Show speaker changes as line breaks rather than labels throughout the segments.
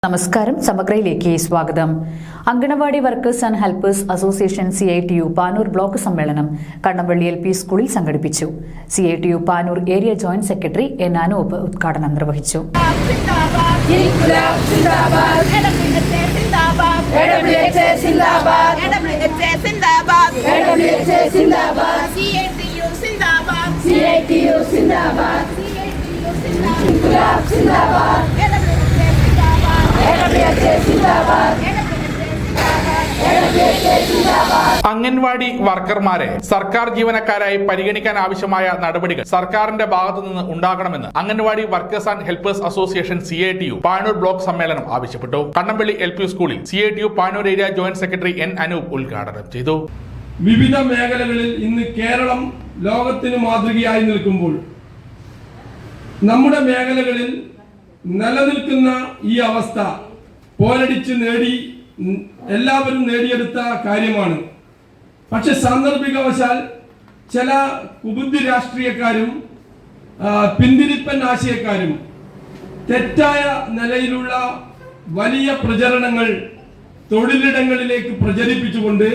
നമസ്കാരം, സമഗ്രയിലേക്ക് സ്വാഗതം. Anganwadi workers and helpers association CITU Panoor block സമ്മേളനം കണ്ണമ്പള്ളി LP സ്കൂളിൽ സംഘടിപ്പിച്ചു. CITU Panoor area joint secretary N. Anoop ഉദ്ഘാടനം നിർവഹിച്ചു.
അംഗൻവാടി വർക്കർമാരെ സർക്കാർ ജീവനക്കാരായി പരിഗണിക്കാൻ ആവശ്യമായ നടപടികൾ സർക്കാരിന്റെ ഭാഗത്തു നിന്ന് ഉണ്ടാകണമെന്ന് anganwadi workers and helpers association CITU Panoor block സമ്മേളനം ആവശ്യപ്പെട്ടു. കണ്ണമ്പള്ളി LP സ്കൂളിൽ CITU Panoor area joint secretary N. Anoop ഉദ്ഘാടനം ചെയ്തു.
വിവിധ മേഖലകളിൽ ഇന്ന് കേരളം ലോകത്തിന് മാതൃകയായി നിൽക്കുമ്പോൾ നമ്മുടെ മേഖലകളിൽ നിലനിൽക്കുന്ന ഈ അവസ്ഥ പോരടിച്ച് എല്ലാവരും നേടിയെടുത്ത കാര്യമാണ്. പക്ഷെ സാന്ദർഭികവശാൽ ചില കുബുദ്ധി രാഷ്ട്രീയക്കാരും പിന്തിരിപ്പൻ ആശയക്കാരും തെറ്റായ നിലയിലുള്ള വലിയ പ്രചരണങ്ങൾ തൊഴിലിടങ്ങളിലേക്ക് പ്രചരിപ്പിച്ചുകൊണ്ട്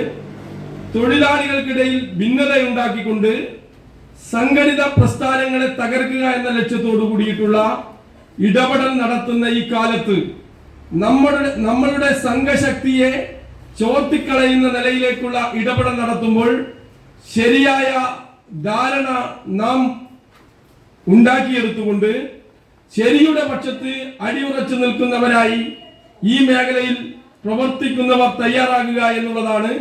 തൊഴിലാളികൾക്കിടയിൽ ഭിന്നതയുണ്ടാക്കിക്കൊണ്ട് സംഘടിത പ്രസ്ഥാനങ്ങളെ തകർക്കുക എന്ന ലക്ഷ്യത്തോടു കൂടിയിട്ടുള്ള ഇടപെടൽ നടത്തുന്ന ഈ കാലത്ത് നമ്മളുടെ സംഘശക്തിയെ ചോർത്തിക്കളയുന്ന നിലയിലേക്കുള്ള ഇടപെടൽ നടത്തുമ്പോൾ ശരിയായ ധാരണ നാം ഉണ്ടാക്കിയെടുത്തുകൊണ്ട് ശരിയുടെ പക്ഷത്ത് അടിയുറച്ചു നിൽക്കുന്നവരായി ഈ മേഖലയിൽ പ്രവർത്തിക്കുന്നവർ തയ്യാറാകുക എന്നുള്ളതാണ്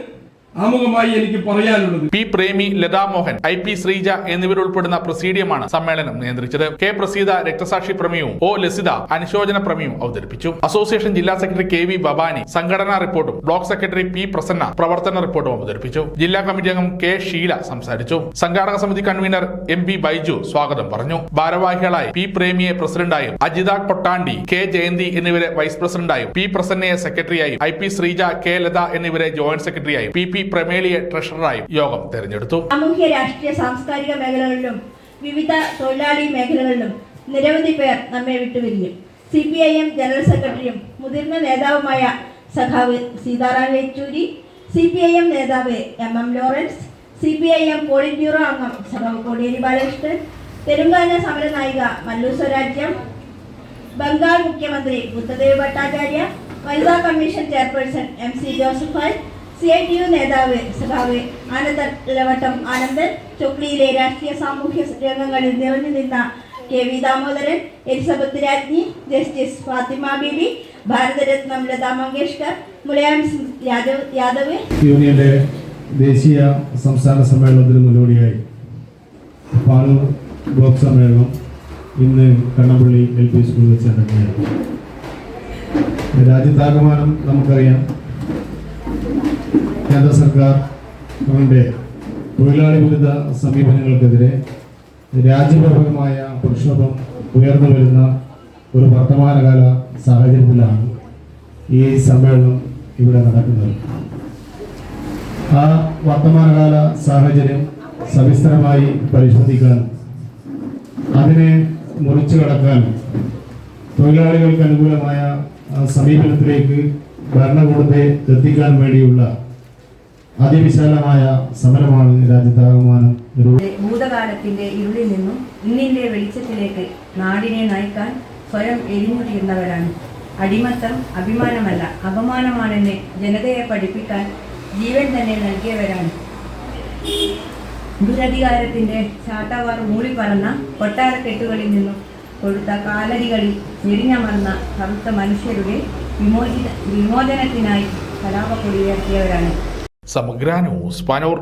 ആമുഖമായി എനിക്ക് പറയാനുള്ളത്.
P. പ്രേമി, ലതാ മോഹൻ, IP. ശ്രീജ എന്നിവരുൾപ്പെടുന്ന പ്രസീഡിയമാണ് സമ്മേളനം നിയന്ത്രിച്ചത്. K. പ്രസീത രക്തസാക്ഷി പ്രമേയവും O. ലസിത അനുശോചന പ്രമേയവും അവതരിപ്പിച്ചു. അസോസിയേഷൻ ജില്ലാ സെക്രട്ടറി KV. ഭവാനി സംഘടനാ റിപ്പോർട്ടും ബ്ലോക്ക് സെക്രട്ടറി P. പ്രസന്ന പ്രവർത്തന റിപ്പോർട്ടും അവതരിപ്പിച്ചു. ജില്ലാ കമ്മിറ്റി അംഗം K. ഷീല സംസാരിച്ചു. സംഘാടക സമിതി കൺവീനർ MP. ബൈജു സ്വാഗതം പറഞ്ഞു. ഭാരവാഹികളായി P. പ്രേമിയെ പ്രസിഡന്റായും, അജിത കൊട്ടാണ്ടി, K. ജയന്തി എന്നിവരെ വൈസ് പ്രസിഡന്റായും, P. പ്രസന്നയെ സെക്രട്ടറിയായും, IP. ശ്രീജ, K. ലത എന്നിവരെ ജോയിന്റ് സെക്രട്ടറിയായും, P. പ്രമേലിയെ ട്രഷററായും യോഗം തെരഞ്ഞെടുത്തു.
സാമൂഹ്യ, രാഷ്ട്രീയ, സാംസ്കാരിക മേഖലകളിലും വിവിധ തൊഴിലാളി മേഖലകളിലും നിരവധി പേർ നമ്മെ വിട്ടുപിരിഞ്ഞു. CPIM ജനറൽ സെക്രട്ടറിയും മുതിർന്ന നേതാവുമായ സഖാവ് സീതാറാം യെച്ചൂരി, CPIM നേതാവ് MM Lawrence, CPIM polit bureau അംഗം സഖാവ് കോടിയേരി ബാലകൃഷ്ണൻ, തെലുങ്കാന സമരനായിക മല്ലു സ്വരാജ്യം, ബംഗാൾ മുഖ്യമന്ത്രി ബുദ്ധദേവ് ഭട്ടാചാര്യ, വനിതാ കമ്മീഷൻ ചെയർപേഴ്സൺ MC ജോസഫായി, CITU നേതാവ് സഖാവ് ആനന്ദവട്ടം ആനന്ദൻ, ചൊക്ലിയിലെ രാഷ്ട്രീയ സാമൂഹ്യ രംഗങ്ങളിൽ നിറഞ്ഞു നിന്ന KV ദാമോദരൻ, എലിസബത്ത് രാജ്ഞി, ജസ്റ്റിസ് ഫാത്തിമ ബീബി, ഭാരതരത്നം ലതാ മങ്കേഷ്കർ, മുലായം യാദവ്.
യൂണിയന്റെ ദേശീയ സംസ്ഥാന സമ്മേളനത്തിന് മുന്നോടിയായി പാനൂർ ബ്ലോക്ക് സമ്മേളനം ഇന്ന് കണ്ണമ്പള്ളി LP സ്കൂളിൽ വെച്ച് നടക്കുകയാണ്. രാജ്യത്താകമാനം നമുക്കറിയാം, കേന്ദ്ര സർക്കാരിന്റെ തൊഴിലാളി വിരുദ്ധ സമീപനങ്ങൾക്കെതിരെ രാജ്യവ്യാപകമായ പ്രക്ഷോഭം ഉയർന്നു വരുന്ന ഒരു വർത്തമാനകാല സാഹചര്യത്തിലാണ് ഈ സമ്മേളനം ഇവിടെ നടക്കുന്നത്. ആ വർത്തമാനകാല സാഹചര്യം സവിസ്തരമായി പരിശോധിക്കാനും അതിനെ മുറിച്ചു കടക്കാനും തൊഴിലാളികൾക്ക് അനുകൂലമായ സമീപനത്തിലേക്ക് ഭരണകൂടത്തെ എത്തിക്കാൻ വേണ്ടിയുള്ള അതിവിശാലമായ സമരമാണ് രാജ്യത്താകമാനം.
ഭൂതകാലത്തിന്റെ ഇരുളിൽ നിന്നും ഇന്നിന്റെ വെളിച്ചത്തിലേക്ക് നാടിനെ നയിക്കാൻ സ്വയം എരിഞ്ഞു തീർന്നവരാണ്. അടിമത്തം അഭിമാനമല്ല, അപമാനമാണെന്ന് ജനതയെ പഠിപ്പിക്കാൻ ജീവൻ തന്നെ നൽകിയവരാണ്. ദുരധികാരത്തിന്റെ ചാട്ടവാർ മൂളിപ്പറന്ന കൊട്ടാരക്കെട്ടുകളിൽ നിന്നും കൊടുത്ത കാലടികളിൽ ഞെരിഞ്ഞമർന്ന കറുത്ത മനുഷ്യരുടെ വിമോചനത്തിനായി കലാപ കൊടിയുയർത്തിയവരാണ്.
സമഗ്ര ന്യൂസ് പാനൂർ.